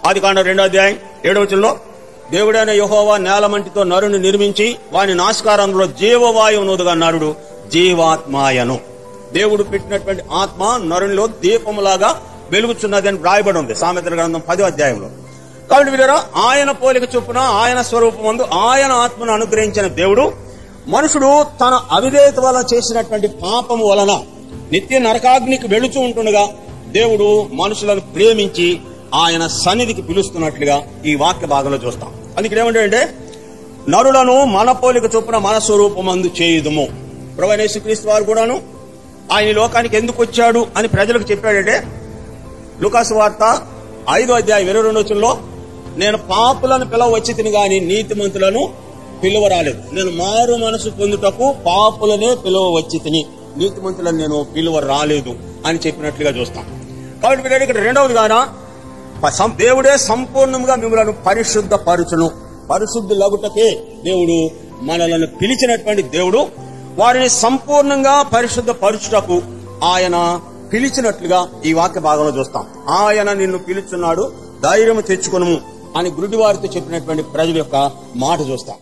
ఆదికాండం 2:7 దేవుడైన యెహోవా నేలమంటితో నరుని నిర్మించి వాని నాసికారంలో జీవవాయువునుగా నరుడు జీవాత్మాయను. దేవుడు పెట్టినటువంటి ఆత్మ నరునిలో దీపములాగా వెలుగుచున్నది అని రాయబడి ఉంది సామెతల గ్రంథం 10వ అధ్యాయంలో. కాబట్టి వీళ్ళరా ఆయన పోలిక చొప్పున ఆయన స్వరూపమందు ఆయన ఆత్మను అనుగ్రహించిన దేవుడు మనుషుడు తన అవిధేయత వలన చేసినటువంటి పాపము వలన నిత్య నరకాగ్నికి వెళుతూ ఉంటుండగా దేవుడు మనుషులను ప్రేమించి ఆయన సన్నిధికి పిలుస్తున్నట్లుగా ఈ వాక్య భాగంలో చూస్తాం. అందుకే ఏమంటే నరులను మన పోలిక చొప్పున మన స్వరూపమందు చేయుదుము. ప్రభువైన యేసుక్రీస్తు వారు కూడాను ఆయన లోకానికి ఎందుకు వచ్చాడు అని ప్రజలకు చెప్పాడంటే లూకాసు వార్త 5:22 నేను పాపులను పిలవచ్చి తిని గాని నీతిమంతులను పిలువ రాలేదు. నేను మారు మనసు పొందుటకు పాపులనే పిలువవచ్చి తిని నీతిమంతులను నేను పిలువ రాలేదు అని చెప్పినట్లుగా చూస్తాం. కాబట్టి ఇక్కడ రెండవది గాన దేవుడే సంపూర్ణంగా మిమ్మల్ని పరిశుద్ధపరచును. పరిశుద్ధులగుటకే దేవుడు మనలను పిలిచినటువంటి దేవుడు వారిని సంపూర్ణంగా పరిశుద్ధపరచుటకు ఆయన పిలిచినట్లుగా ఈ వాక్య భాగంలో చూస్తాం. ఆయన నిన్ను పిలుచున్నాడు, ధైర్యం తెచ్చుకొనుము అని గురుడి వారితో చెప్పినటువంటి ప్రజల యొక్క మాట చూస్తాం.